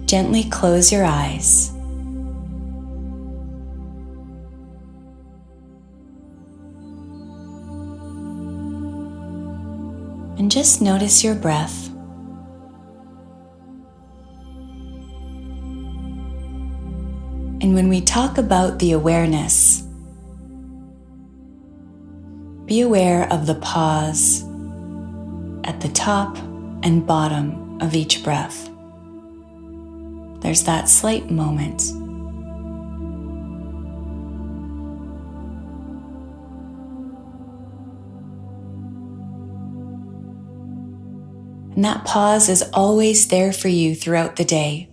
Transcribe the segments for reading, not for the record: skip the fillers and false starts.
gently close your eyes. And just notice your breath. And when we talk about the awareness, be aware of the pause at the top and bottom of each breath. There's that slight moment. And that pause is always there for you throughout the day.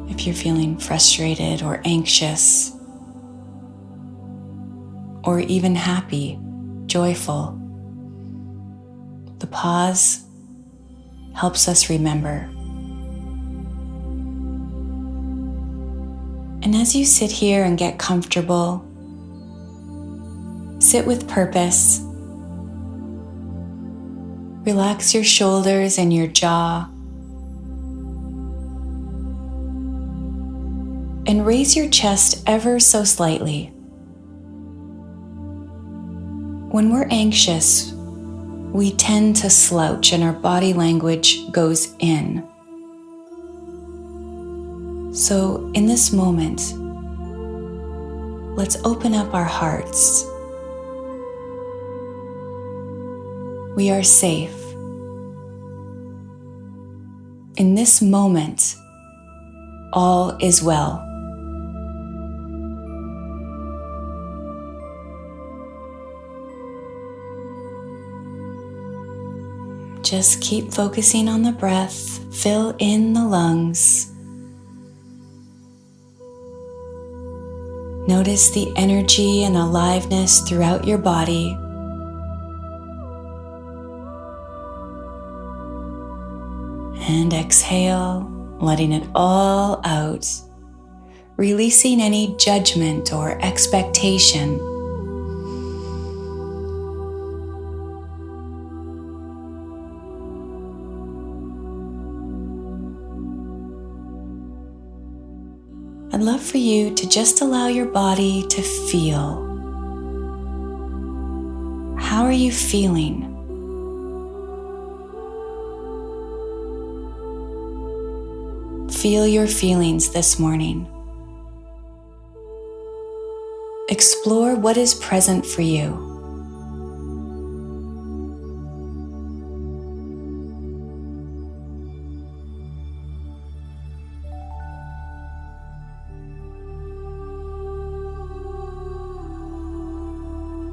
If you're feeling frustrated or anxious, or even happy, joyful, the pause helps us remember. And as you sit here and get comfortable, sit with purpose. Relax your shoulders and your jaw. And raise your chest ever so slightly. When we're anxious, we tend to slouch and our body language goes in. So in this moment, let's open up our hearts. We are safe. In this moment, all is well. Just keep focusing on the breath. Fill in the lungs. Notice the energy and aliveness throughout your body. And exhale, letting it all out, releasing any judgment or expectation. I'd love for you to just allow your body to feel. How are you feeling? Feel your feelings this morning. Explore what is present for you.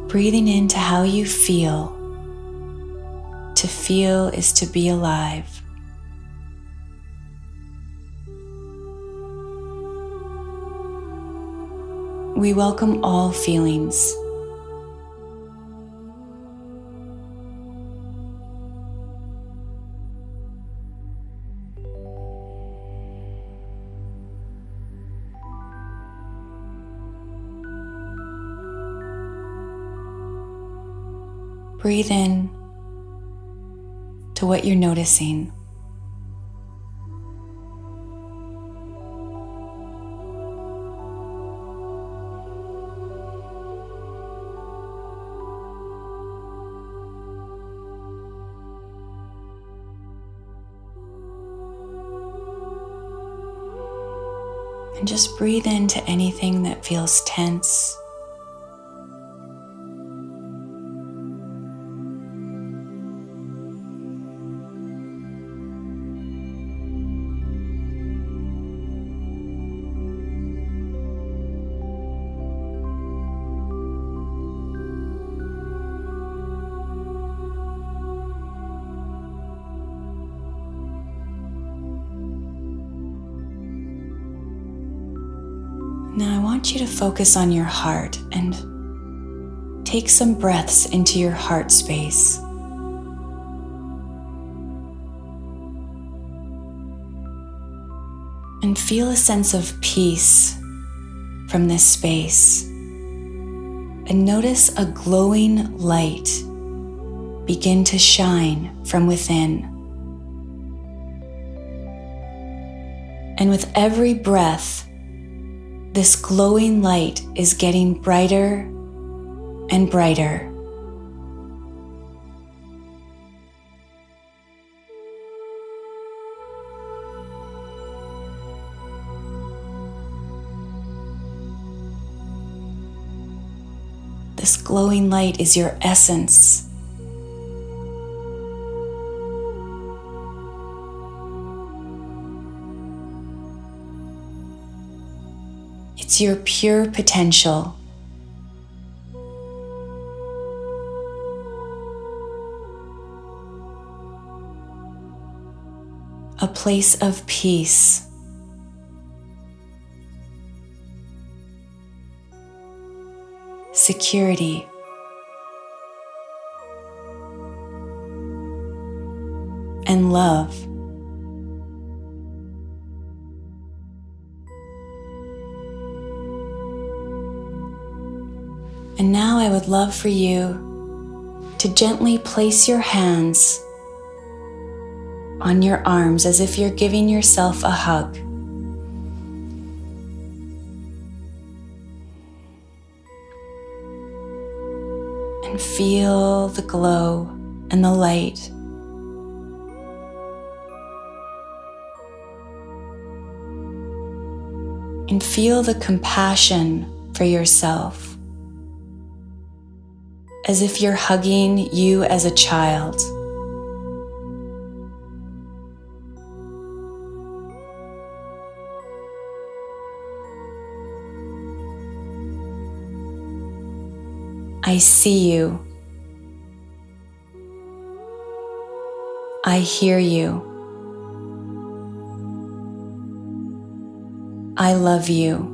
Breathing into how you feel. To feel is to be alive. We welcome all feelings. Breathe in to what you're noticing. And just breathe into anything that feels tense. Now I want you to focus on your heart and take some breaths into your heart space. And feel a sense of peace from this space. And notice a glowing light begin to shine from within. And with every breath, this glowing light is getting brighter and brighter. This glowing light is your essence. It's your pure potential. A place of peace. Security. And love. And now I would love for you to gently place your hands on your arms as if you're giving yourself a hug. And feel the glow and the light. And feel the compassion for yourself, as if you're hugging you as a child. I see you. I hear you. I love you.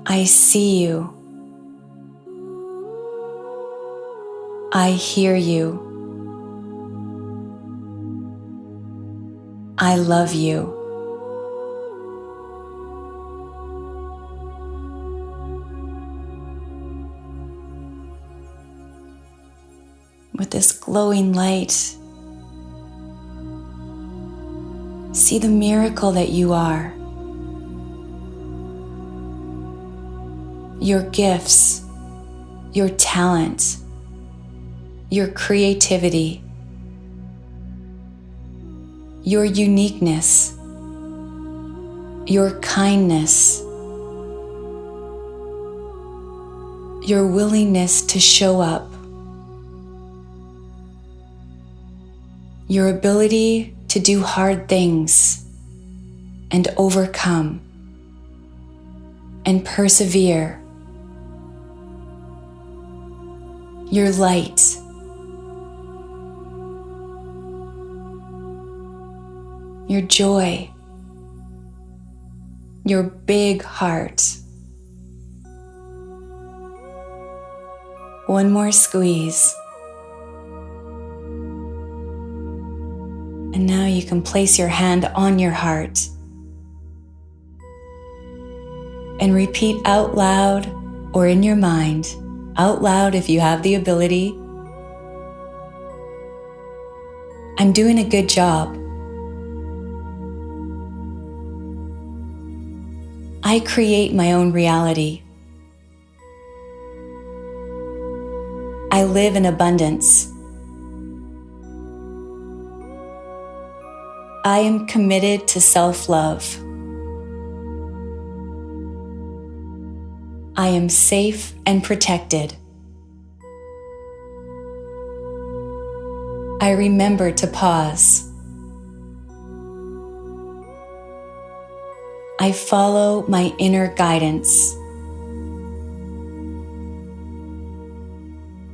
I see you. I hear you. I love you. With this glowing light, see the miracle that you are. Your gifts, your talent, your creativity, your uniqueness, your kindness, your willingness to show up, your ability to do hard things and overcome and persevere, your light, your joy, your big heart. One more squeeze. And now you can place your hand on your heart and repeat out loud or in your mind, out loud if you have the ability, I'm doing a good job. I create my own reality. I live in abundance. I am committed to self-love. I am safe and protected. I remember to pause. I follow my inner guidance.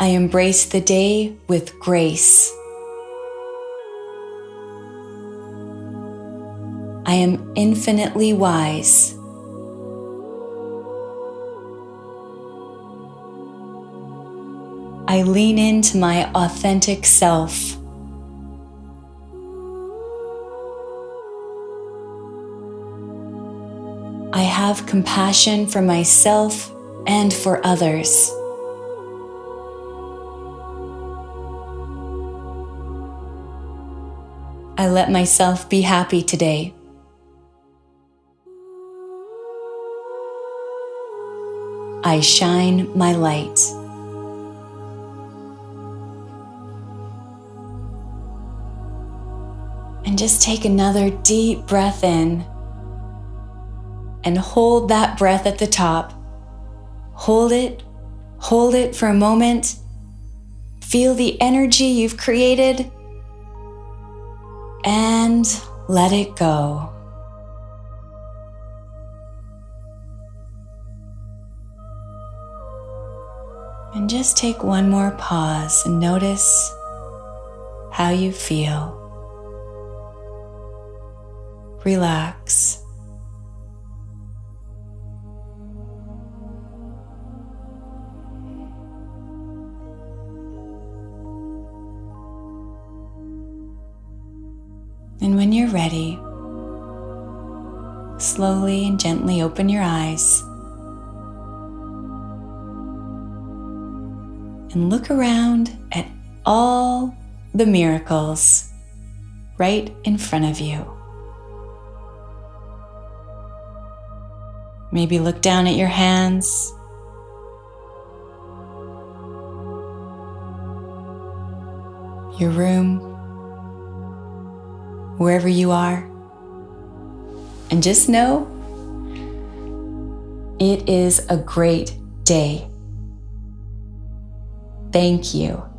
I embrace the day with grace. I am infinitely wise. I lean into my authentic self. I have have compassion for myself and for others. I let myself be happy today. I shine my light. And just take another deep breath in and hold that breath at the top. Hold it for a moment. Feel the energy you've created and let it go. And just take one more pause and notice how you feel. Relax. And when you're ready, slowly and gently open your eyes and look around at all the miracles right in front of you. Maybe look down at your hands. Your room, wherever you are. And just know it is a great day. Thank you.